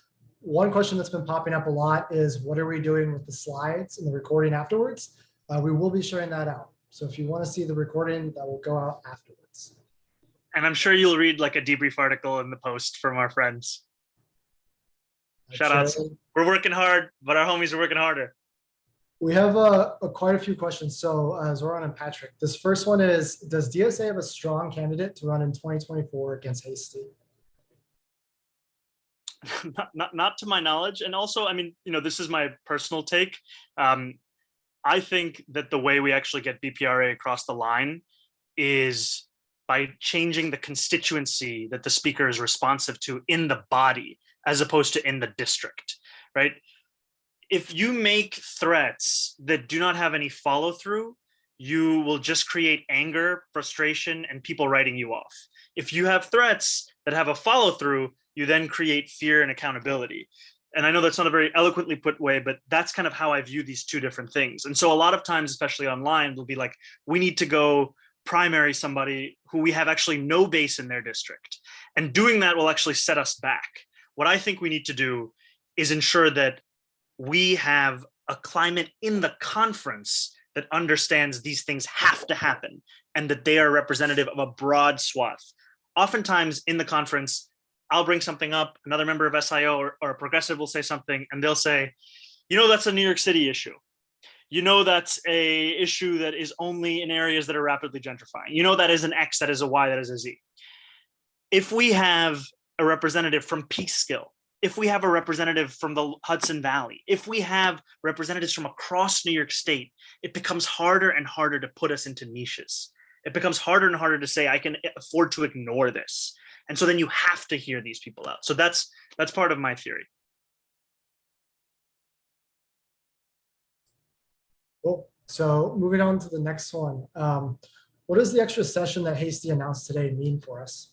One question that's been popping up a lot is, what are we doing with the slides and the recording afterwards? We will be sharing that out. So if you want to see the recording, that will go out afterwards. And I'm sure you'll read like a debrief article in the post from our friends. Shout outs. We're working hard, but our homies are working harder. We have quite a few questions. So Zoran and Patrick, this first one is, does DSA have a strong candidate to run in 2024 against Hasty? Not to my knowledge. And also, I mean, this is my personal take. I think that the way we actually get BPRA across the line is by changing the constituency that the speaker is responsive to in the body, as opposed to in the district, right? If you make threats that do not have any follow through, you will just create anger, frustration, and people writing you off. If you have threats that have a follow through, you then create fear and accountability. And I know that's not a very eloquently put way, but that's kind of how I view these two different things. And so a lot of times, especially online, we'll be like, we need to go primary somebody who we have actually no base in their district. And doing that will actually set us back. What I think we need to do is ensure that we have a climate in the conference that understands these things have to happen and that they are representative of a broad swath. Oftentimes in the conference, I'll bring something up, another member of SIO or a progressive will say something, and they'll say, that's a New York City issue. That's a issue that is only in areas that are rapidly gentrifying. That is an X, that is a Y, that is a Z. If we have a representative from Peekskill, if we have a representative from the Hudson Valley, if we have representatives from across New York State, it becomes harder and harder to put us into niches. It becomes harder and harder to say, I can afford to ignore this. And so then you have to hear these people out. So that's part of my theory. Cool. So moving on to the next one. What does the extra session that Hasty announced today mean for us?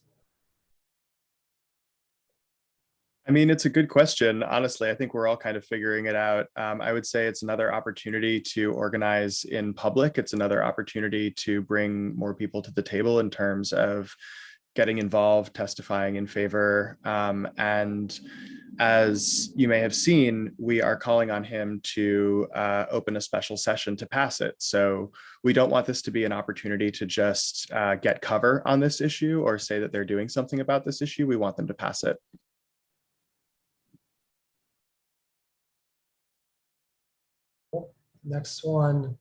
I mean, it's a good question. Honestly, I think we're all kind of figuring it out. I would say it's another opportunity to organize in public. It's another opportunity to bring more people to the table in terms of getting involved, testifying in favor. And as you may have seen, we are calling on him to open a special session to pass it. So we don't want this to be an opportunity to just get cover on this issue or say that they're doing something about this issue. We want them to pass it. Next one.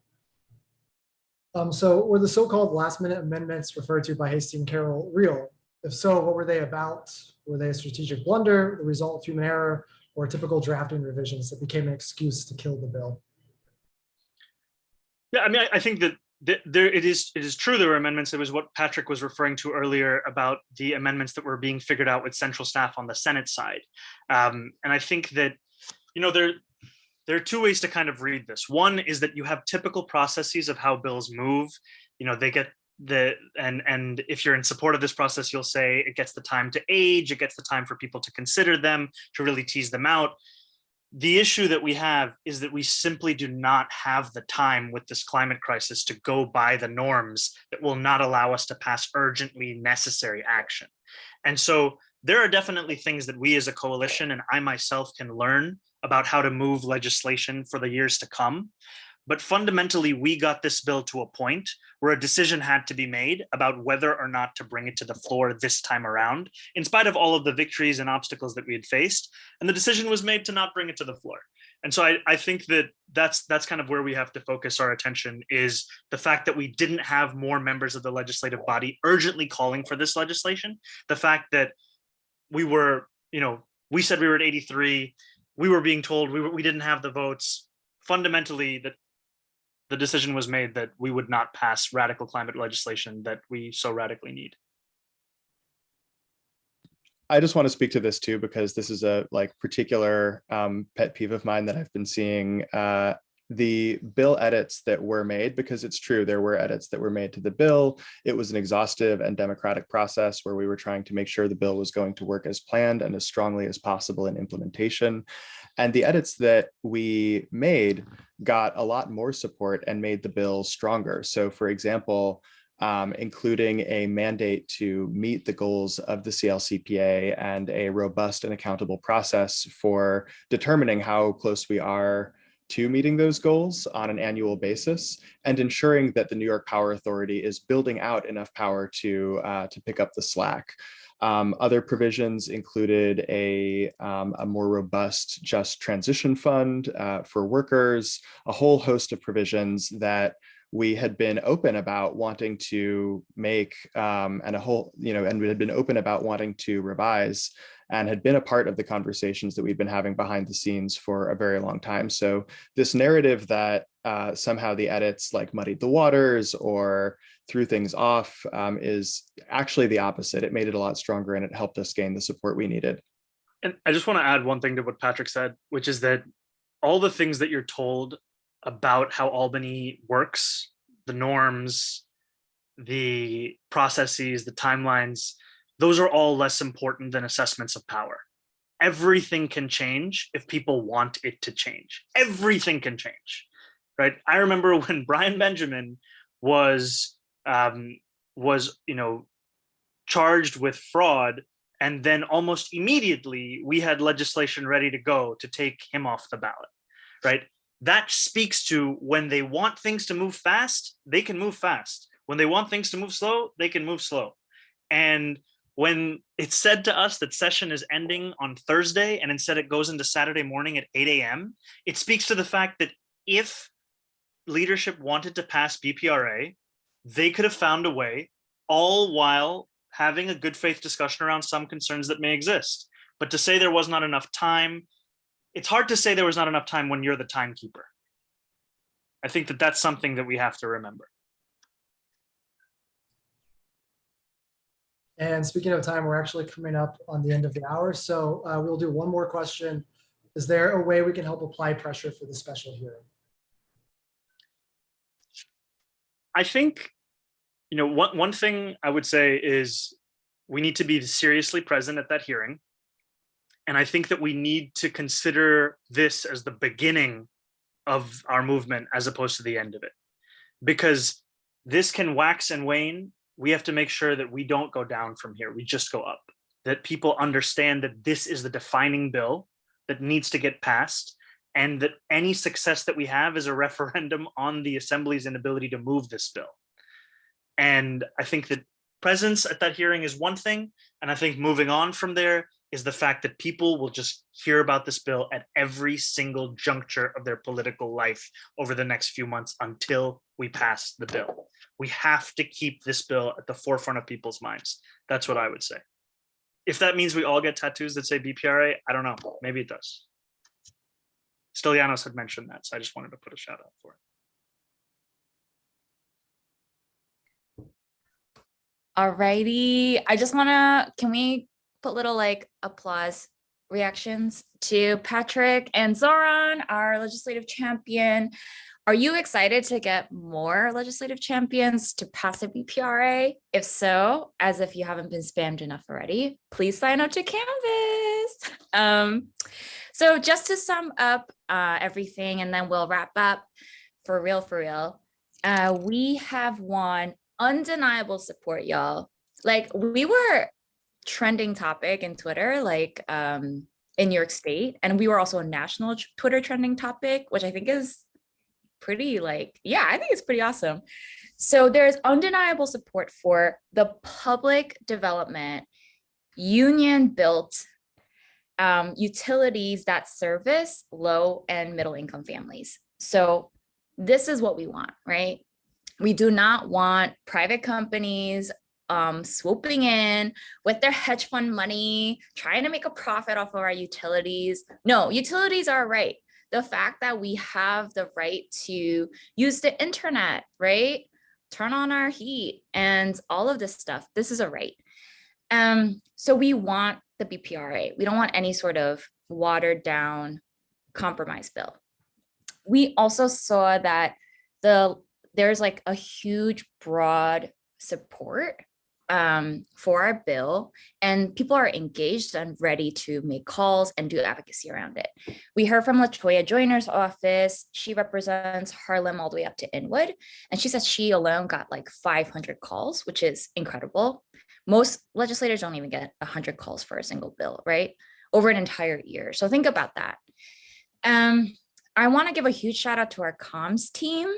So were the so-called last-minute amendments referred to by Hasty and Carol real? If so, what were they about? Were they a strategic blunder, the result of human error, or typical drafting revisions that became an excuse to kill the bill? Yeah, I mean, I think that it is true there were amendments. It was what Patrick was referring to earlier about the amendments that were being figured out with central staff on the Senate side. And I think that, there are two ways to kind of read this. One is that you have typical processes of how bills move. They get and if you're in support of this process, you'll say it gets the time to age, it gets the time for people to consider them, to really tease them out. The issue that we have is that we simply do not have the time with this climate crisis to go by the norms that will not allow us to pass urgently necessary action. And so there are definitely things that we as a coalition and I myself can learn about how to move legislation for the years to come. But fundamentally, we got this bill to a point where a decision had to be made about whether or not to bring it to the floor this time around, in spite of all of the victories and obstacles that we had faced. And the decision was made to not bring it to the floor. And so I think that that's kind of where we have to focus our attention, is the fact that we didn't have more members of the legislative body urgently calling for this legislation. The fact that we were, we said we were at 83, we were being told we didn't have the votes. Fundamentally, that the decision was made that we would not pass radical climate legislation that we so radically need. I just want to speak to this too, because this is a particular pet peeve of mine that I've been seeing. The bill edits that were made, because it's true, there were edits that were made to the bill. It was an exhaustive and democratic process where we were trying to make sure the bill was going to work as planned and as strongly as possible in implementation. And the edits that we made got a lot more support and made the bill stronger. So for example, including a mandate to meet the goals of the CLCPA and a robust and accountable process for determining how close we are to meeting those goals on an annual basis, and ensuring that the New York Power Authority is building out enough power to pick up the slack. Other provisions included a more robust just transition fund for workers, a whole host of provisions that we had been open about wanting to make and we had been open about wanting to revise, and had been a part of the conversations that we've been having behind the scenes for a very long time. So this narrative that somehow the edits muddied the waters or threw things off is actually the opposite. It made it a lot stronger and it helped us gain the support we needed. And I just want to add one thing to what Patrick said, which is that all the things that you're told about how Albany works, the norms, the processes, the timelines, those are all less important than assessments of power. everything can change if people want it to change. Everything can change, right? I remember when Brian Benjamin was charged with fraud, and then almost immediately we had legislation ready to go to take him off the ballot, right? That speaks to when they want things to move fast, they can move fast. When they want things to move slow, they can move slow. And when it's said to us that session is ending on Thursday and instead it goes into Saturday morning at 8 a.m., it speaks to the fact that if leadership wanted to pass BPRA, they could have found a way, all while having a good faith discussion around some concerns that may exist. But to say there was not enough time, it's hard to say there was not enough time when you're the timekeeper. I think that that's something that we have to remember. And speaking of time, we're actually coming up on the end of the hour. So we'll do one more question. Is there a way we can help apply pressure for the special hearing? I think, one thing I would say is we need to be seriously present at that hearing. And I think that we need to consider this as the beginning of our movement as opposed to the end of it. Because this can wax and wane. We have to make sure that we don't go down from here. We just go up. That people understand that this is the defining bill that needs to get passed, and that any success that we have is a referendum on the Assembly's inability to move this bill. And I think that presence at that hearing is one thing. And I think moving on from there is the fact that people will just hear about this bill at every single juncture of their political life over the next few months until we pass the bill. We have to keep this bill at the forefront of people's minds. That's what I would say. If that means we all get tattoos that say BPRA, I don't know. Maybe it does. Stylianos had mentioned that, so I just wanted to put a shout out for it. Alrighty, can we put little applause reactions to Patrick and Zoran, our legislative champion. Are you excited to get more legislative champions to pass a BPRA? If so, as if you haven't been spammed enough already, please sign up to Canvas. So just to sum up everything, and then we'll wrap up for real. We have won undeniable support, y'all. We were trending topic in Twitter, in New York State, and we were also a national Twitter trending topic, which I think is pretty I think it's pretty awesome. So there's undeniable support for the public development, union built utilities that service low and middle income families. So this is what we want, right? We do not want private companies swooping in with their hedge fund money, trying to make a profit off of our utilities. No, utilities are right. The fact that we have the right to use the internet, right? Turn on our heat and all of this stuff. This is a right. So we want the BPRA. We don't want any sort of watered down compromise bill. We also saw that there's a huge broad support for our bill, and people are engaged and ready to make calls and do advocacy around it. We heard from LaToya Joyner's office. She represents Harlem all the way up to Inwood, and she says she alone got 500 calls, which is incredible. Most legislators don't even get 100 calls for a single bill, right? Over an entire year. So think about that. I want to give a huge shout out to our comms team,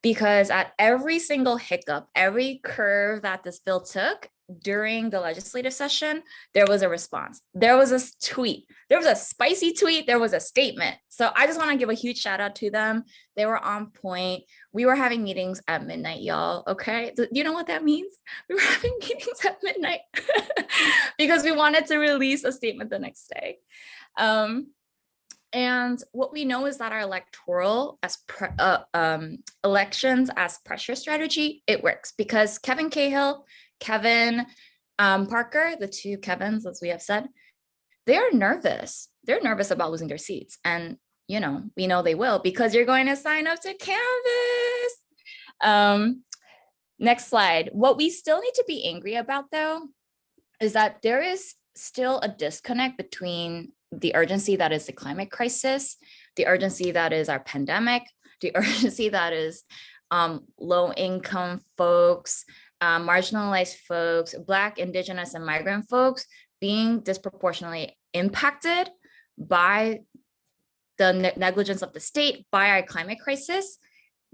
because at every single hiccup, every curve that this bill took during the legislative session, there was a response. There was a tweet. There was a spicy tweet. There was a statement. So I just want to give a huge shout out to them. They were on point. We were having meetings at midnight, y'all. Okay. Do you know what that means? We were having meetings at midnight because we wanted to release a statement the next day. And what we know is that our elections as pressure strategy, it works, because Kevin Cahill, Kevin Parker, the two Kevins, as we have said, they're nervous. They're nervous about losing their seats. And, we know they will, because you're going to sign up to Canvas. Next slide. What we still need to be angry about, though, is that there is still a disconnect between the urgency that is the climate crisis, the urgency that is our pandemic, the urgency that is low income folks, marginalized folks, Black, Indigenous, and migrant folks being disproportionately impacted by the negligence of the state, by our climate crisis.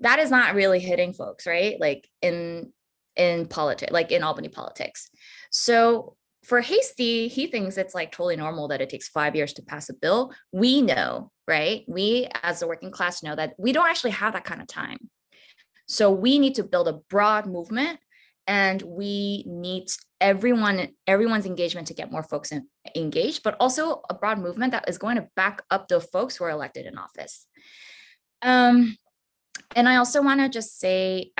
That is not really hitting folks, right? Like in politics, like in Albany politics. So for Hasty, he thinks it's like totally normal that it takes 5 years to pass a bill. We know, right? We as the working class know that we don't actually have that kind of time. So we need to build a broad movement, and we need everyone's engagement to get more folks engaged, but also a broad movement that is going to back up the folks who are elected in office. And I also want to just say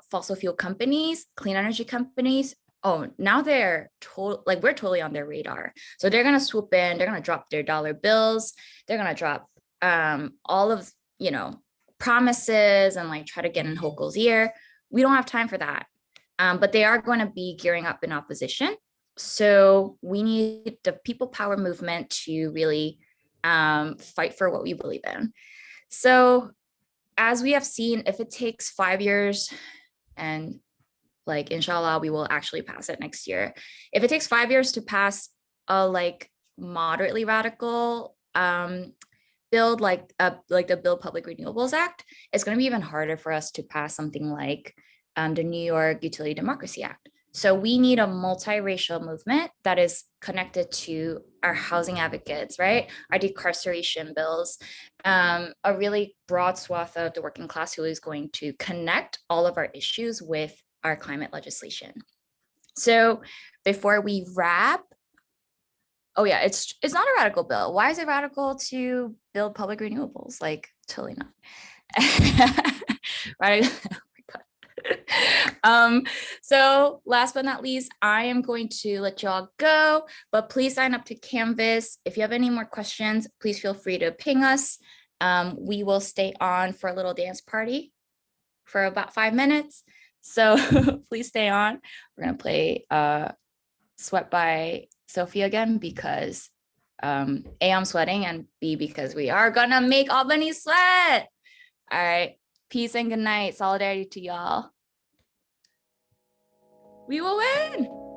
fossil fuel companies, clean energy companies, oh, now they're we're totally on their radar. So they're going to swoop in, they're going to drop their dollar bills, they're going to drop all of, promises and like try to get in Hochul's ear. We don't have time for that. But they are going to be gearing up in opposition. So we need the people power movement to really fight for what we believe in. So as we have seen, if it takes 5 years, and like inshallah we will actually pass it next year, if it takes 5 years to pass a like moderately radical build like the Build Public Renewables Act, it's going to be even harder for us to pass something like the New York Utility Democracy Act. So we need a multiracial movement that is connected to our housing advocates, right? Our decarceration bills, a really broad swath of the working class who is going to connect all of our issues with our climate legislation. So before we wrap, oh yeah, it's not a radical bill. Why is it radical to build public renewables? Like totally not. Right? So last but not least, I am going to let you all go, but please sign up to Canvas. If you have any more questions, please feel free to ping us. We will stay on for a little dance party for about 5 minutes. So please stay on. We're gonna play Sweat by Sophie again because A, I'm sweating, and B, because we are gonna make Albany sweat. All right, peace and good night. Solidarity to y'all. We will win.